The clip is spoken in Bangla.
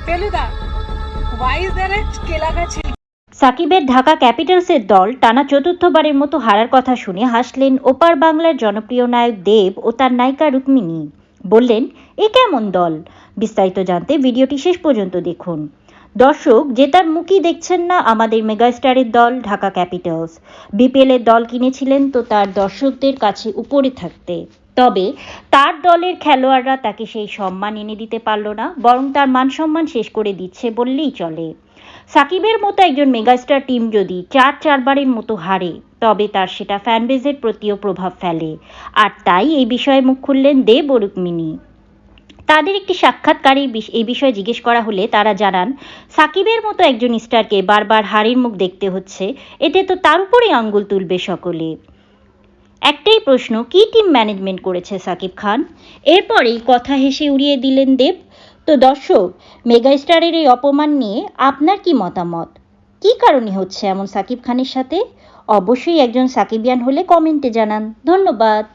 Feluda, why is there a কেলাগাছি? সাকিবের ঢাকা ক্যাপিটালসের দল টানা চতুর্থবারের মতো হারার কথা শুনে হাসলেন ওপার বাংলার জনপ্রিয় নায়ক দেব ও তার নায়িকা রুক্মিণী। বললেন, এ কেমন দল? বিস্তারিত জানতে ভিডিওটি শেষ পর্যন্ত দেখুন। দর্শক, জেতার মুখই দেখছেন না আমাদের মেগাস্টারের দল ঢাকা ক্যাপিটালস। বিপিএলের দল কিনেছিলেন তো তার দর্শকদের কাছে উপরে থাকতে, তবে তার দলের খেলোয়াড়রা তাকে সেই সম্মান এনে দিতে পারল না, বরং তার মান সম্মান শেষ করে দিচ্ছে বললেই চলে। সাকিবের মতো একজন মেগাস্টার টিম যদি চারবারের মতো হারে, তবে তার সেটা ফ্যানবেজের প্রতিও প্রভাব ফেলে। আর তাই এই বিষয়ে মুখ খুললেন দেব ও রুক্মিণী। তাদের একটি সাক্ষাৎকারে এই বিষয়ে জিজ্ঞেস করা হলে তারা জানান, সাকিবের মতো একজন স্টারকে বারবার হারের মুখ দেখতে হচ্ছে, এতে তো তার উপরেই আঙ্গুল তুলবে সকলে। একটাই প্রশ্ন, কি টিম ম্যানেজমেন্ট করেছে সাকিব খান? এরপরেই কথা হেসে উড়িয়ে দিলেন দেব। তো দর্শক, মেগাস্টারের এই অপমান নিয়ে আপনার কি মতামত? কি কারণে হচ্ছে এমন সাকিব খানের সাথে? অবশ্যই একজন সাকিবিয়ান হলে কমেন্টে জানান। ধন্যবাদ।